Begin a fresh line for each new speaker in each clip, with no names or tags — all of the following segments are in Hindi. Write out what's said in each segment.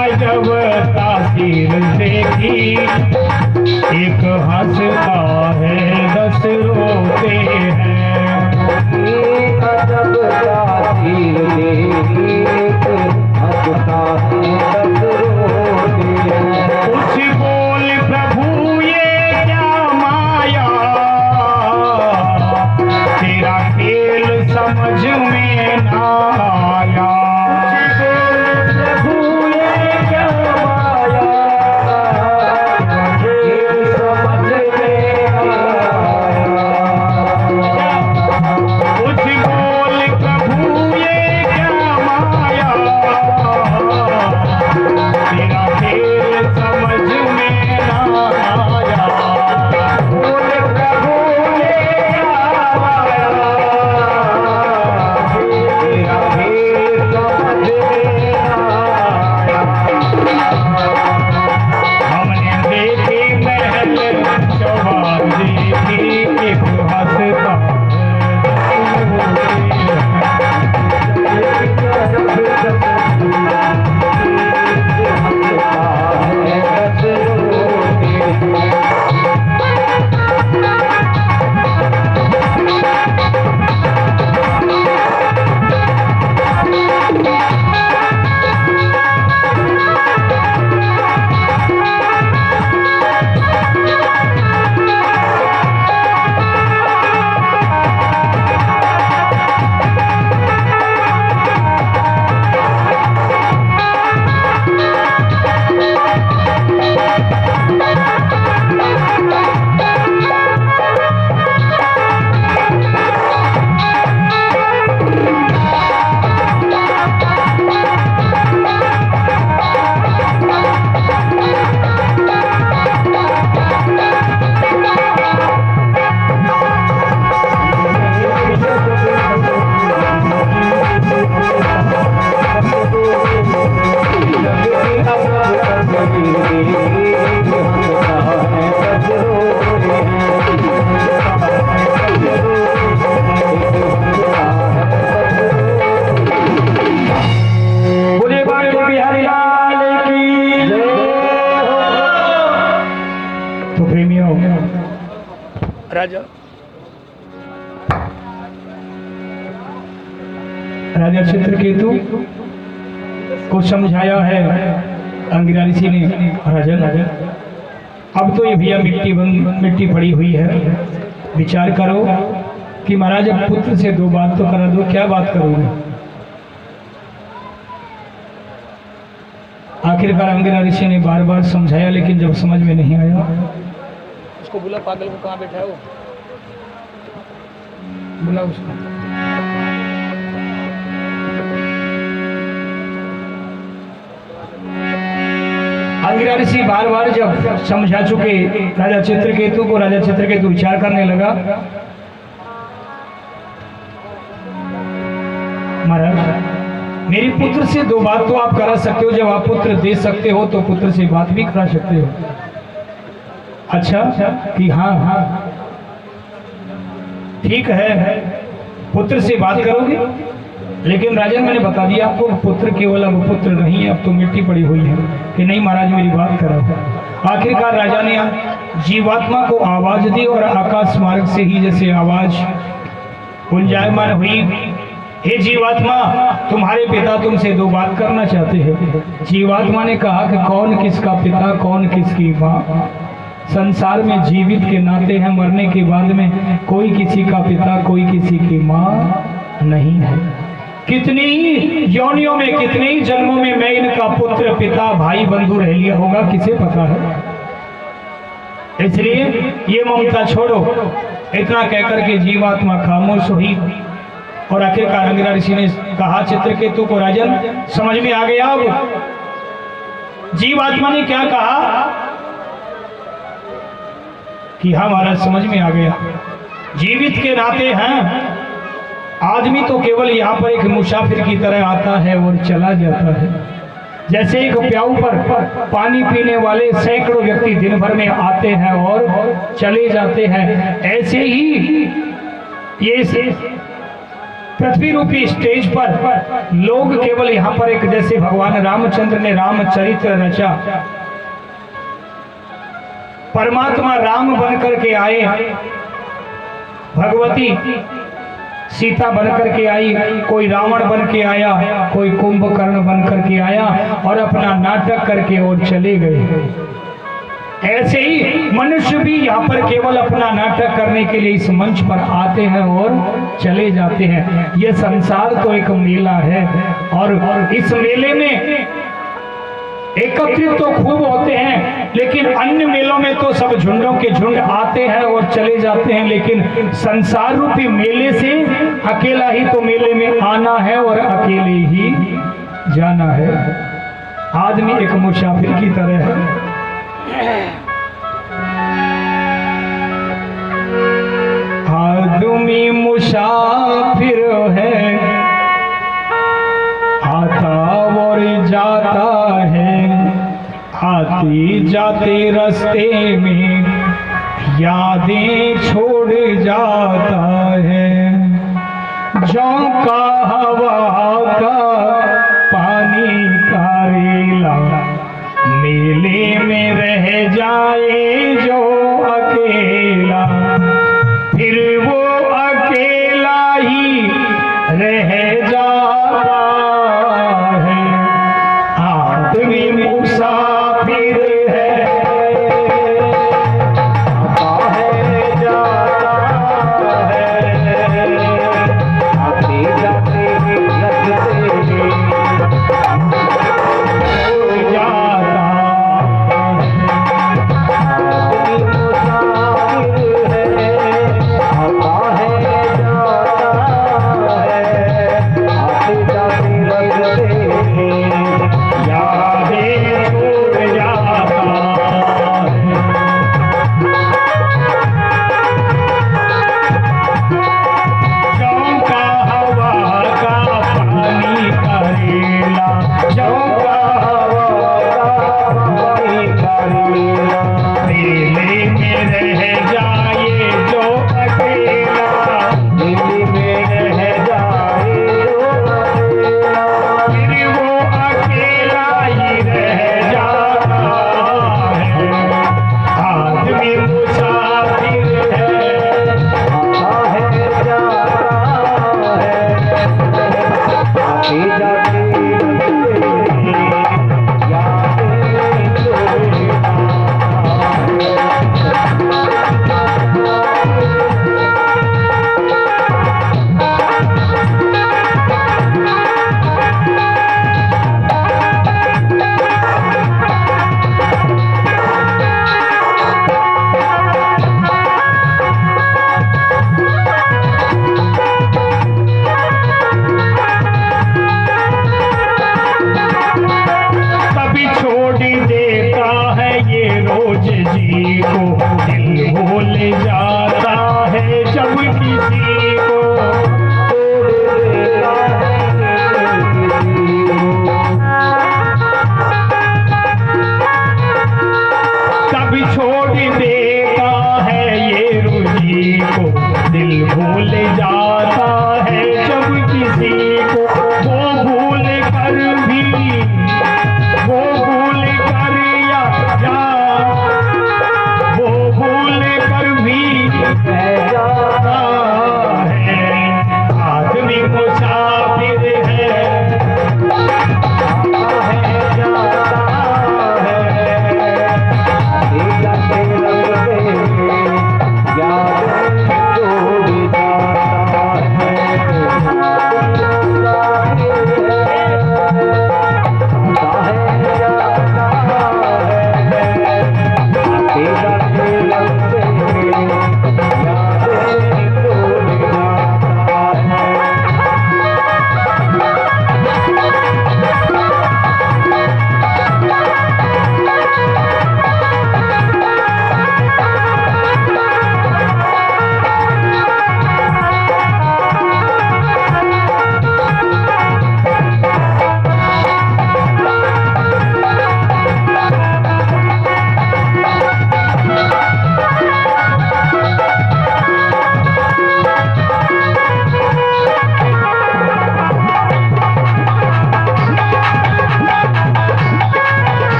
अजब तासीर देखी, एक हंसता है 10 रोते हैं।
अजब तासीर देखी, एक हंसता है 10 रोते हैं।
कुछ बोल प्रभु ये क्या माया, तेरा खेल समझ में ना आया। राजा चित्रकेतु को समझाया है अंगिरा ऋषि ने। राजन, अब तो ये भैया मिट्टी पड़ी हुई है, विचार करो कि महाराज अब पुत्र से 2 बात तो करा दो, क्या बात करोगे? आखिरकार अंगिरा ऋषि ने बार बार समझाया, लेकिन जब समझ में नहीं आया,
उसको बुला, पागल को कहाँ बैठा है वो,
बुला उसको। अंगिरा ऋषि बार बार जब समझा चुके राजा चित्रकेतु को, राजा चित्रकेतु विचार करने लगा, महाराज मेरी पुत्र से 2 बात तो आप करा सकते हो, जब आप पुत्र दे सकते हो तो पुत्र से बात भी करा सकते हो। अच्छा कि हाँ ठीक है, पुत्र से बात करोगे, लेकिन राजन मैंने बता दिया आपको पुत्र केवल अब पुत्र नहीं है, अब तो मिट्टी पड़ी हुई है। कि नहीं महाराज मेरी बात करो। आखिरकार राजा ने जीवात्मा को आवाज दी और आकाश मार्ग से ही जैसे आवाज गुंजायमान हुई, हे जीवात्मा तुम्हारे पिता तुमसे 2 बात करना चाहते हैं। जीवात्मा ने कहा कि कौन किसका पिता, कौन किसकी माँ। संसार में जीवित के नाते हैं, मरने के बाद में कोई किसी का पिता, कोई किसी की माँ नहीं है। कितनी योनियों में, कितने ही जन्मों में मैं इनका पुत्र, पिता, भाई, बंधु रह लिया होगा, किसे पता है। इसलिए ये ममता छोड़ो। इतना कहकर के जीवात्मा खामोश हुई और आखिरकार अंगिरा ऋषि ने कहा चित्रकेतु को, राजन समझ में आ गया अब जीवात्मा ने क्या कहा? कि हाँ महाराज समझ में आ गया। जीवित के नाते हैं, आदमी तो केवल यहाँ पर एक मुसाफिर की तरह आता है और चला जाता है। जैसे एक प्याऊ पर पानी पीने वाले सैकड़ों व्यक्ति दिन भर में आते हैं और चले जाते हैं, ऐसे ही ये पृथ्वी रूपी स्टेज पर लोग केवल यहाँ पर एक, जैसे भगवान रामचंद्र ने रामचरित्र रचा, परमात्मा राम बनकर के आए, भगवती सीता बनकर के आई, कोई रावण बन के आया, कोई कुंभकर्ण बनकर के आया और अपना नाटक करके और चले गए। ऐसे ही मनुष्य भी यहाँ पर केवल अपना नाटक करने के लिए इस मंच पर आते हैं और चले जाते हैं। ये संसार तो एक मेला है और इस मेले में एकत्रित तो खूब होते हैं, लेकिन अन्य मेलों में तो सब झुंडों के झुंड आते हैं और चले जाते हैं, लेकिन संसार रूपी मेले से अकेला ही तो मेले में आना है और अकेले ही जाना है। आदमी एक मुसाफिर की तरह है। आदमी मुसाफिर है, आता और जाता है, आते जाते रास्ते में यादें छोड़ जाता है। झोंका हवा का पानी का रेला, मेले में रह जाए जो अकेला, फिर वो अकेला ही रह जाता है। आदमी मुसाफिर है,
आता है जाता है, आते जाते रखते हैं,
जाता
आदमी मुसाफिर है, आता है जाता है, आते जाते रखते हैं,
यादें छोड़ जाता है। झोंका हवा का पानी का रेला, झोंका हवा का
पानी का रेला,
मेले में रह जाए जो अकेला,
दिल्ली में रह जाए जो अकेला,
फिर वो अकेला ही रह जाता है। आदमी मुसाफिर है,
आता है जाता है, आते जाते रखते हैं, यादें छोड़
कभी छोड़ देता है ये रोज जी को, दिल भूल जाता है जब किसी को। कभी छोड़ देता है ये रोजी को, दिल भूल जाता है जब किसी को। वो भूल कर भी, वो भूल कर या वो भूल कर भी रह जाता है। आदमी मुसाफिर है,
आता है जाता है, आते जाते रखते हैं, यादें छोड़ जाता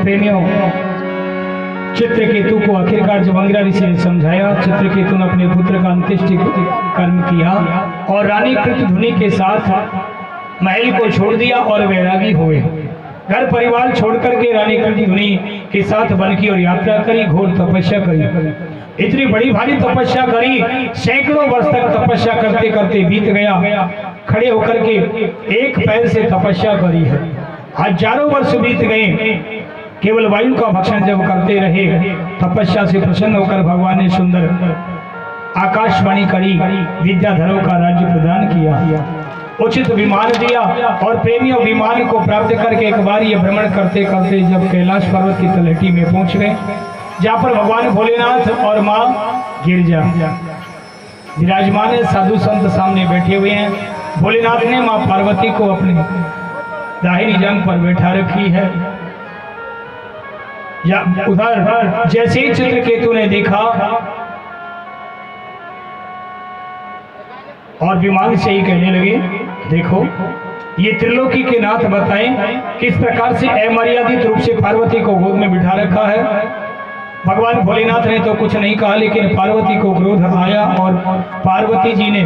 प्रेमियों, चित्रकेतु को आखिरकार जब अंगिरा ऋषि ने समझाया, चित्रकेतु ने अपने पुत्र का अंत्येष्टि कर्म किया और रानी कृतध्वनि के साथ महल को छोड़ दिया और वैरागी हुए। घर परिवार छोड़कर के रानी कृतध्वनि के साथ वन की और यात्रा करी, घोर तपस्या करी। इतनी बड़ी भारी तपस्या करी, सैकड़ों वर्ष तक तपस्या करते करते बीत गया। खड़े होकर के एक पैर से तपस्या करी है, हजारों वर्ष बीत गए। केवल वायु का भक्षण जब करते रहे, तपस्या से प्रसन्न होकर भगवान ने सुंदर आकाशवाणी करी, विद्याधरों का राज्य प्रदान किया, उचित विमान दिया। और प्रेमियों, विमान को प्राप्त करके एक बार ये भ्रमण करते करते जब कैलाश पर्वत की तलहटी में पहुंच गए, जहाँ पर भगवान भोलेनाथ और माँ गिरजा विराजमान है, साधु संत सामने बैठे हुए हैं। भोलेनाथ ने माँ पार्वती को अपने दाहिनी जांघ पर बैठा रखी है। या उधर जैसे ही चित्रकेतु ने देखा और विमान से ही कहने लगे, देखो ये त्रिलोकी के नाथ बताएं किस प्रकार से अमर्यादित रूप से पार्वती को गोद में बिठा रखा है। भगवान भोलेनाथ ने तो कुछ नहीं कहा, लेकिन पार्वती को क्रोध आया और पार्वती जी ने